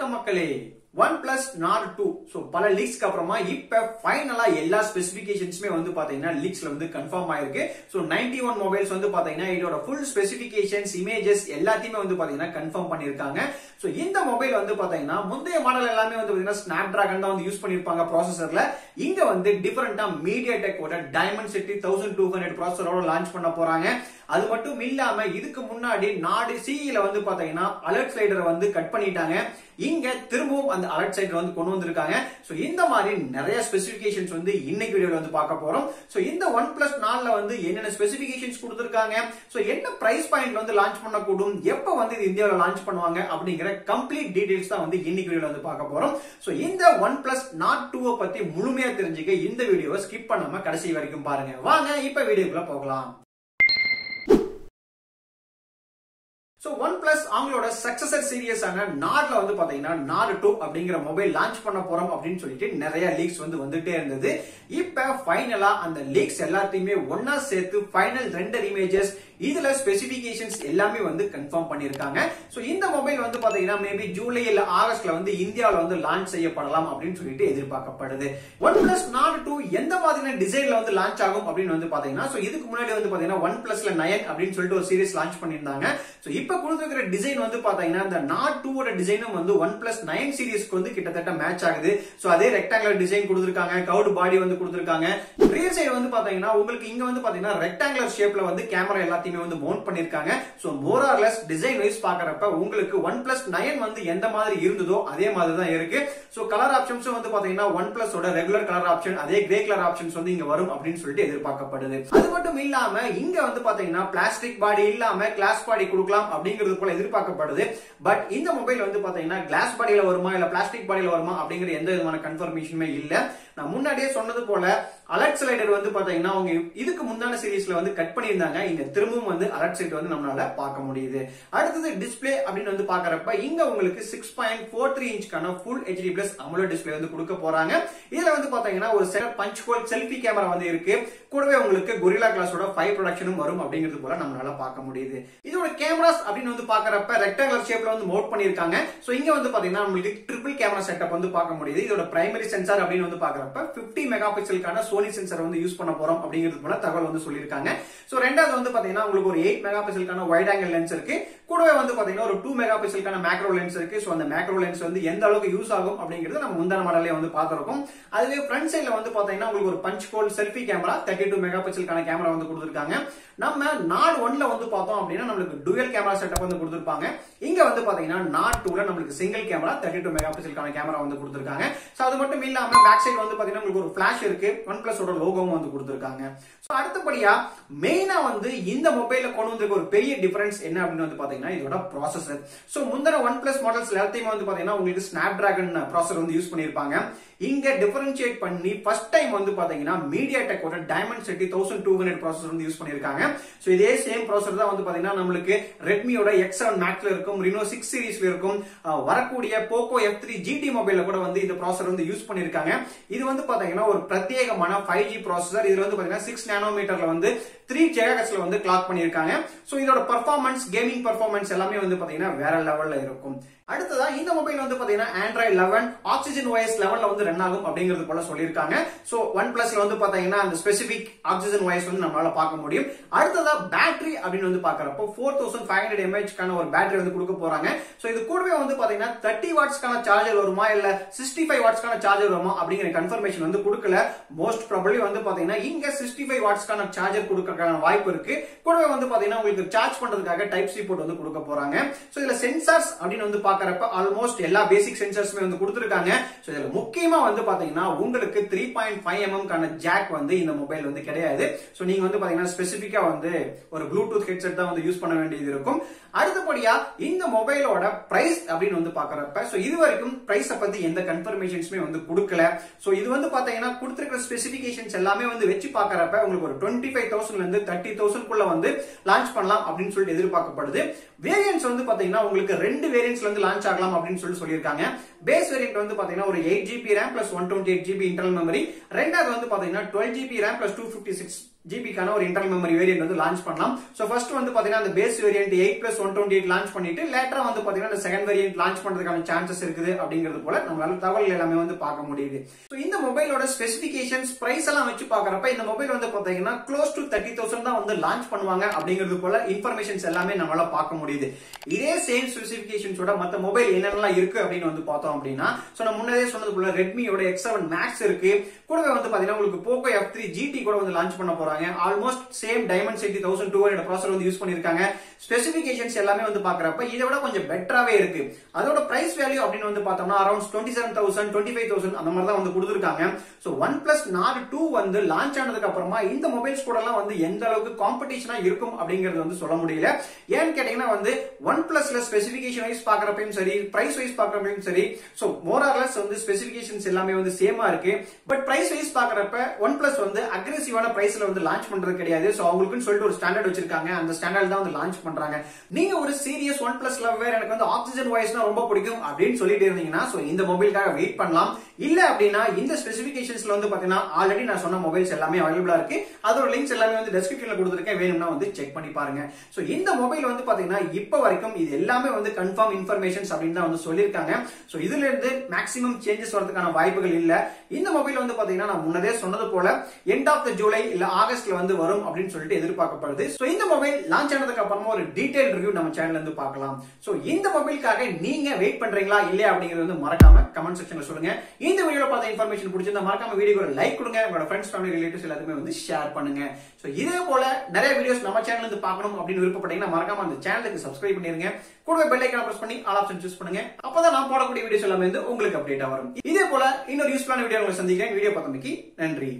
வணக்கம் மக்களே. OnePlus Nord 2 so பல லீக்ஸ்க்கு அப்புறமா இப்ப ஃபைனலா எல்லா ஸ்பெசிபிகேஷன்ஸ்மே வந்து பாத்தீங்கன்னா லீக்ஸ்ல வந்து கன்ஃபார்ம் ஆயிருக்கு. சோ 91 மொபைல்ஸ் வந்து பாத்தீங்கன்னா இதோட ஃபுல் ஸ்பெசிபிகேஷன்ஸ் இமேஜஸ் எல்லாத்தையுமே வந்து பாத்தீங்கன்னா கன்ஃபார்ம் பண்ணிருக்காங்க. சோ இந்த மொபைல் வந்து பாத்தீங்கன்னா முந்தைய மாடல் எல்லாமே வந்து பாத்தீங்கன்னா Snapdragon தான் வந்து யூஸ் பண்ணிருப்பாங்க ப்ராசஸர்ல. இங்க வந்து டிஃபரெண்டா MediaTek ஓட Dimensity 1200 ப்ராசஸரோட லான்ச் பண்ண போறாங்க. அது மட்டும் இல்லாம இதுக்கு முன்னாடி நாடு சிஇல வந்து பாத்தீங்கன்னா அலர்ட் ஸ்லைடரை வந்து கட் பண்ணிட்டாங்க. இங்க திரும்பவும் அந்த அலர்ட் ஸ்லைடர் வந்து கொண்டு வந்திருக்காங்க. சோ இந்த மாதிரி நிறைய ஸ்பெசிபிகேஷன்ஸ் வந்து இன்னைக்கு வீடியோல வந்து பார்க்க போறோம். சோ இந்த OnePlus 4ல வந்து என்னென்ன ஸ்பெசிபிகேஷன்ஸ் கொடுத்திருக்காங்க, சோ என்ன பிரைஸ் பாயிண்ட்ல வந்து லான்ச் பண்ணக்கூடும், எப்ப வந்து இது இந்தியாவுல லான்ச் பண்ணுவாங்க அப்படிங்கிற கம்ப்ளீட் டீடைல்ஸ் தான் வந்து இன்னைக்கு வீடியோல வந்து பார்க்க போறோம். சோ இந்த OnePlus Nord 2 பத்தி முழுமையா தெரிஞ்சுக்க இந்த வீடியோவை ஸ்கிப் பண்ணாம கடைசி வரைக்கும் பாருங்க. வாங்க இப்ப வீடியோக்குள்ள போகலாம். சோ OnePlus அவங்களோட சக்சஸர் சீரியஸான நார்ட்ல வந்து பாத்தீங்கன்னா Nord 2 அப்படிங்கிற மொபைல் லான்ச் பண்ண போறோம் அப்படின்னு சொல்லிட்டு நிறைய லீக்ஸ் வந்து வந்துட்டே இருந்தது. இப்ப ஃபைனலா அந்த லீக்ஸ் எல்லாத்தையுமே ஒன்னா சேர்த்து ஃபைனல் ரெண்டர் இமேஜஸ் இதுல ஸ்பெசிபிகேஷன்ஸ் எல்லாமே வந்து கன்ஃபார்ம் பண்ணிருக்காங்க. சோ இந்த மொபைல் வந்து பாத்தீங்கன்னா மேபி ஜூலை இல்ல ஆகஸ்ட்ல வந்து இந்தியாவுல வந்து லான்ச் செய்யப்படலாம் அப்படின்னு சொல்லிட்டு எதிர்பார்க்கப்படுது. OnePlus Nord 2 எந்த மாதிரியான டிசைன்ல வந்து லான்ச் ஆகும் அப்படின்னு வந்து பாத்தீங்கன்னா சோ இதுக்கு முன்னாடி வந்து பாத்தீங்கன்னா OnePlusல 9 அப்படின்னு சொல்லிட்டு ஒரு சீரிஸ் லான்ச் பண்ணிருந்தாங்க. சோ இப்ப கொடுத்திருக்கிற டிசைன் வந்து பாத்தீங்கன்னா இந்த Nord 2 ஓட டிசைனும் வந்து OnePlus 9 சீரிஸ்க்கு வந்து கிட்டத்தட்ட மேட்ச் ஆகுது. சோ அதே ரெக்டாங்குலர் டிசைன் கொடுத்திருக்காங்க, கர்வ்டு பாடி வந்து கொடுத்திருக்காங்க. ரியர் சைடு வந்து பாத்தீங்கன்னா உங்களுக்கு இங்க வந்து பாத்தீங்கன்னா ரெக்டாங்குலர் ஷேப்ல வந்து கேமரா எல்லாத்தையுமே வந்து மவுண்ட் பண்ணிருக்காங்க. So more or less design wise பாக்குறப்ப உங்களுக்கு OnePlus 9 வந்து எந்த மாதிரி இருந்ததோ அதே மாதிரி தான் இருக்கு. சோ கலர் ஆப்ஷன்ஸும் வந்து பாத்தீங்கன்னா OnePlus ஓட ரெகுலர் கலர் ஆப்ஷன் அதே கிரே கலர் ஆப்ஷன்ஸ் வந்து இங்க வரும் அப்படின்னு சொல்லிட்டு எதிர்பார்க்கப்படுது. அது மட்டும் இல்லாம இங்க வந்து பாத்தீங்கன்னா பிளாஸ்டிக் பாடி இல்லாம கிளாஸ் பாடி கொடுக்கலாம் அப்படிங்கிறது போல எதிர்பார்க்கப்படுது. பட் இந்த மொபைல் வந்து பாத்தீங்கன்னா கிளாஸ் பாடியில வருமா இல்ல பிளாஸ்டிக் பாடியில வருமா அப்படிங்கிற எந்த விதமான கன்ஃபர்மேஷனுமே இல்ல. நான் முன்னாடியே சொன்னது போல அலர்ட் ஸ்லைடர் வந்து பாத்தீங்கன்னா அவங்க இதுக்கு முன்னாடி சீரிஸ்ல வந்து கட் பண்ணியிருந்தாங்க. இங்க திரும்பவும் வந்து அலர்ட் ஸ்லைடர் வந்து நம்மளால பார்க்க முடியுது. அடுத்தது டிஸ்ப்ளே அப்படின்னு வந்து பாக்குறப்ப இங்க உங்களுக்கு 6.43 இன்ச்க்கான Full HD Plus AMOLED display வந்து கொடுக்க போறாங்க. இதுல வந்து பாத்தீங்கன்னா ஒரு set punch hole selfie camera வந்து இருக்கு. கூடவே உங்களுக்கு Gorilla Glassோட 5 ப்ரொடக்ஷனும் வரும் அப்படிங்கிறது போல நம்மளால பார்க்க முடியுது. இதோட கேமராஸ் அப்படின்னு வந்து பாக்குறப்ப ரெக்டாங்குலர் ஷேப்ல வந்து மவுண்ட் பண்ணிருக்காங்க. சோ இங்க வந்து பாத்தீங்கன்னா உங்களுக்கு ட்ரிபிள் கேமரா செட்டப் வந்து பார்க்க முடியுது. இதோட பிரைமரி சென்சார் அப்படின்னு வந்து பாக்குறப்ப 50 மெகா பிக்சலுக்கான சோனி சென்சார் வந்து யூஸ் பண்ண போறோம் அப்படிங்கிறது போல தகவல் வந்து சொல்லிருக்காங்க. சோ ரெண்டாவது வந்து பாத்தீங்கன்னா உங்களுக்கு ஒரு 8 மெகா பிக்சலுக்கான வைட் ஆங்கிள் லென்ஸ் இருக்கு. கூடவே வந்து பாத்தீங்கன்னா ஒரு 2 மெகா பிக்சலுக்கான மேக்ரோ லென்ஸ் இருக்கு. சோ அந்த மேக்ரோ லென்ஸ் வந்து எந்த அளவுக்கு யூஸ் ஆகும் அப்படிங்கிறது நம்ம முந்தான மாடல்ல வந்து பார்த்திருக்கோம். அதுவே ஃப்ரண்ட் சைடுல வந்து பாத்தீங்கன்னா உங்களுக்கு ஒரு punch hole selfie camera 32 mega பிக்சலுக்கான கேமரா வந்து கொடுத்திருக்காங்க. நம்ம Nord 1ல வந்து பார்த்தோம் அப்படின்னா நமக்கு டுயல் கேமரா செட்டப் வந்து கொடுத்திருப்பாங்க. இங்க வந்து பாத்தீங்கன்னா Nord 2ல நமக்கு சிங்கிள் கேமரா 32 மெகா பிக்சலுக்கான கேமரா வந்து கொடுத்திருக்காங்க. சோ அது மட்டும் இல்லாம பேக் சைடு வந்து பாத்தீங்கன்னா உங்களுக்கு ஒரு ஃபிளாஷ் இருக்கு. OnePlus ஓட லோகோவும் வந்து கொடுத்திருக்காங்க. சோ அடுத்தபடியா மெயினா வந்து இந்த மொபைல்ல கொண்டு வந்திருக்க ஒரு பெரிய டிஃபரன்ஸ் என்ன அப்படின்னு வந்து பாத்தீங்கன்னா இதோட ப்ராசஸர். சோ முந்தின OnePlus மாடல்ஸ் எல்லாத்தையுமே வந்து பாத்தீங்கன்னா உங்களுக்கு Snapdragon ப்ராசஸர் வந்து யூஸ் பண்ணிருப்பாங்க. இங்க டிஃபரன்ஷியேட் பண்ணி ஃபர்ஸ்ட் டைம் வந்து பாத்தீங்கன்னா MediaTek ஓட Dimensity 1200 ப்ராசஸர் வந்து யூஸ் பண்ணிருக்காங்க. சோ இதே சேம் ப்ராசஸர் தான் வந்து பாத்தீங்கன்னா நமக்கு Redmi-யோட X7 Maxல இருக்கும், Reno 6 சீரிஸ்ல இருக்கும், வரக்கூடிய Poco F3 GT மொபைல்ல கூட வந்து இந்த ப்ராசஸர் வந்து யூஸ் பண்ணிருக்காங்க. இது வந்து பாத்தீங்கன்னா ஒரு பிரத்யேகமான 5G ப்ராசஸர். இதுல வந்து பாத்தீங்கன்னா 6 நானோமீட்டர்ல வந்து 3 GHz வந்து கிளாக் பண்ணிருக்காங்க. சோ இதோட பெர்ஃபார்மன்ஸ் கேமிங் பெர்ஃபார்மன்ஸ் எல்லாமே வந்து பாத்தீங்கன்னா வேற லெவல்ல இருக்கும். அடுத்ததா இந்த மொபைல் வந்து பாத்தீங்கன்னா Android 11 Oxygen OS 11ல வந்து ரன் ஆகும் அப்படிங்கிறது போல சொல்லிருக்காங்க. சோ OnePlusல வந்து பாத்தீங்கன்னா அந்த ஸ்பெசிபிக் Oxygen OS வந்து நம்மளால பார்க்க முடியும். அடுத்ததா பேட்டரி அப்படின்னு வந்து பாக்குறப்போ 4500 mAh கான ஒரு பேட்டரி வந்து கொடுக்க போறாங்க. சோ இது கூடவே வந்து பாத்தீங்கன்னா 30 வாட்ஸ்க்கான சார்ஜர் வருமா இல்ல 65 வாட்ஸ்க்கான சார்ஜர் வருமா அப்படிங்கிற கன்ஃபர்மேஷன் வந்து கொடுக்கல. மோஸ்ட் ப்ராபபிலி வந்து பாத்தீங்கன்னா இங்க 65 வாட்ஸ்க்கான சார்ஜர் கொடுக்கறதுக்கான வாய்ப்பு இருக்கு. கூடவே வந்து பாத்தீங்கன்னா உங்களுக்கு சார்ஜ் பண்றதுக்காக டைப் சி போர்ட் வந்து கொடுக்க போறாங்க. சோ இதுல சென்சார்ஸ் அப்படின்னு வந்து பாக்குறப்ப ஆல்மோஸ்ட் எல்லா பேசிக் சென்சார்ஸ்மே வந்து கொடுத்திருக்காங்க. சோ இதுல முக்கியமா வந்து பாத்தீங்கன்னா உங்களுக்கு 3.5 mm கான ஜாக் வந்து இந்த மொபைல் வந்து கிடையாது. சோ நீங்க வந்து பாத்தீங்கன்னா ஸ்பெசிபிக்கா வந்து ஒரு ப்ளூடூத் ஹெட்செட் தான் வந்து யூஸ் பண்ண வேண்டியது இருக்கும். அடுத்தபடியா இந்த மொபைலோட பிரைஸ் அப்படின்னு வந்து பாக்குறப்ப சோ இது வரைக்கும் பிரைஸ பத்தி எந்த கன்ஃபர்மேஷன்ஸ்மே வந்து கொடுக்கல. சோ இது வந்து பாத்தீங்கன்னா கொடுத்திருக்கிற ஸ்பெசிபிகேஷன்ஸ் எல்லாமே வந்து வெச்சு பாக்குறப்ப உங்களுக்கு ஒரு 25,000ல இருந்து 30,000 குள்ள வந்து லான்ச் பண்ணலாம் அப்படின்னு சொல்லிட்டு எதிர்பார்க்கப்படுது. வேரியன்ட்ஸ் வந்து பாத்தீங்கன்னா உங்களுக்கு ரெண்டு வேரியன்ட்ஸ்ல வந்து லான்ச் ஆகலாம் அப்படின்னு சொல்லியிருக்காங்க. பேஸ் வேரியன்ட் வந்து பாத்தீங்கன்னா ஒரு 8GB RAM plus 128GB internal memory. ரெண்டாவது வந்து பாத்தீங்கன்னா 12GB RAM plus 256 ஜிபிக்கான ஒரு இன்டர்னல் மெமரி வேரியன்ட் வந்து லான்ச் பண்ணலாம். சோ ஃபர்ஸ்ட் வந்து பாத்தீங்கன்னா அந்த பேஸ் வேரியன்ட் 8+128 லான்ச் பண்ணிட்டு லேட்டரா வந்து பாத்தீங்கன்னா அந்த செகண்ட் வேரியன்ட் லான்ச் பண்றதுக்கான சான்சஸ் இருக்குது அப்படிங்கிறது போல நம்மளால தகவல் எல்லாமே வந்து பார்க்க முடியுது. சோ இந்த மொபைலோட ஸ்பெசிபிகேஷன்ஸ் பிரைஸ் எல்லாம் வச்சு பாக்குறப்ப இந்த மொபைல் வந்து பாத்தீங்கன்னா க்ளோஸ் டு 30,000 தான் வந்து லான்ச் பண்ணுவாங்க அப்படிங்கிறது போல இன்ஃபர்மேஷன்ஸ் எல்லாமே நம்மளால பார்க்க முடியுது. இதே சேம் ஸ்பெசிபிகேஷன்ஸோட மத்த மொபைல் என்னென்னலாம் இருக்கு அப்படின்னு வந்து பார்த்தோம் அப்படின்னா சோ நான் முன்னதே சொன்னது போல ரெட்மியோட X7 Max இருக்கு. கூடவே வந்து பாத்தீங்கன்னா உங்களுக்கு Poco F3 GT கூட வந்து லான்ச் பண்ண போறாங்க. ஆல்மோஸ்ட் சேம் Dimensity 1200 ப்ராசஸர் வந்து யூஸ் பண்ணிருக்காங்க. ஸ்பெசிபிகேஷன்ஸ் எல்லாமே வந்து பாக்குறப்ப இதை விட கொஞ்சம் பெட்டராவே இருக்கு. அதோட பிரைஸ் வேல்யூ அப்படின்னு வந்து பார்த்தோம்னா அரௌண்ட் 27,000 25,000 அந்த மாதிரி தான் வந்து கொடுத்திருக்காங்க. சோ OnePlus Nord 2 வந்து லான்ச் ஆனதுக்கு அப்புறமா இந்த மொபைல்ஸ் கூட எல்லாம் வந்து எந்த அளவுக்கு காம்படிஷனா இருக்கும் அப்படிங்கிறது வந்து சொல்ல முடியல. ஏன்னு கேட்டீங்கன்னா வந்து OnePlusல ஸ்பெசிபிகேஷன் வைஸ் பாக்குறப்பையும் சரி பிரைஸ் வைஸ் பாக்குறப்பையும் சரி சோ மோர் ஆர் லெஸ் வந்து ஸ்பெசிபிகேஷன்ஸ் எல்லாமே வந்து சேமா இருக்கு. பட் பிரைஸ் வைஸ் பாக்குறப்ப OnePlus வந்து அக்ரெசிவான பிரைஸ்ல வந்து லான்ச் பண்றது கிடையாது. சோ அவங்களுக்குன்னு சொல்லிட்டு ஒரு ஸ்டாண்டர்ட் வச்சிருக்காங்க. அந்த ஸ்டாண்டர்ட் தான் வந்து லான்ச் பண்றாங்க. நீங்க ஒரு சீரியஸ் OnePlus லவர் எனக்கு வந்து ஆக்சிஜன் வாய்ஸ்னா ரொம்ப பிடிக்கும் அப்படின்னு சொல்லிட்டு இருந்தீங்கன்னா சோ இந்த மொபைலுக்காக வெயிட் பண்ணலாம். இல்ல அப்படின்னா இந்த ஸ்பெசிபிகேஷன்ஸ்ல வந்து பாத்தீங்கன்னா ஆல்ரெடி நான் சொன்ன மொபைல்ஸ் எல்லாமே அவைலபிளா இருக்கு. அதோட லிங்க்ஸ் எல்லாமே வந்து டிஸ்கிரிப்ஷன்ல கொடுத்திருக்கேன். வேணும்னா வந்து செக் பண்ணி பாருங்க. சோ இந்த மொபைல் வந்து பாத்தீங்கன்னா இப்ப வரைக்கும் இது எல்லாமே வந்து கன்ஃபார்ம் இன்ஃபர்மேஷன்ஸ் அப்படின்னு தான் வந்து சொல்லிருக்காங்க. சோ இதுல இருந்து மேக்ஸிமம் சேஞ்சஸ் வரதுக்கான வாய்ப்புகள் இல்ல. இந்த மொபைல் வந்து பாத்தீங்கன்னா நான் முன்னதே சொன்னது போல எண்ட் ஆஃப் த ஜூலை இல்ல ஆகஸ்ட்ல வந்து வரும் அப்படின்னு சொல்லிட்டு எதிர்பார்க்கப்படுது. சோ இந்த மொபைல் லான்ச் ஆனதுக்கு அப்புறமா ஒரு டீடைல் ரிவ்யூ நம்ம சேனல்ல இருந்து பார்க்கலாம். சோ இந்த மொபைலுக்காக நீங்க வெயிட் பண்றீங்களா இல்லையா அப்படிங்கறது வந்து மறக்காம கமெண்ட் செக்ஷன்ல சொல்லுங்க. இந்த வீடியோல பார்த்த இன்ஃபர்மேஷன் பிடிச்சிருந்தா மறக்காம வீடியோக்கு ஒரு லைக் கொடுங்க. உங்களோட ஃப்ரெண்ட்ஸ் ஃபேமிலி ரிலேட்டிவ்ஸ் எல்லாத்துக்குமே வந்து ஷேர் பண்ணுங்க. சோ இதே போல நிறைய வீடியோஸ் நம்ம சேனல்ல இருந்து பார்க்கணும் அப்படின்னு விருப்பப்பட்டீங்கன்னா மறக்காம அந்த சேனலுக்கு சப்ஸ்கிரைப் பண்ணிருங்க. கூடவே பெல் ஐகானை பிரஸ் பண்ணி ஆல் ஆப்ஷன் சூஸ் பண்ணுங்க. அப்பதான் நான் போடக்கூடிய வீடியோஸ் எல்லாமே வந்து உங்களுக்கு அப்டேட்டா வரும். இதே போல இன்னொரு யூஸ்ஃபுல்லான வீடியோ உங்களை சந்திக்கிறேன். வீடியோ பார்த்தமைக்கு நன்றி.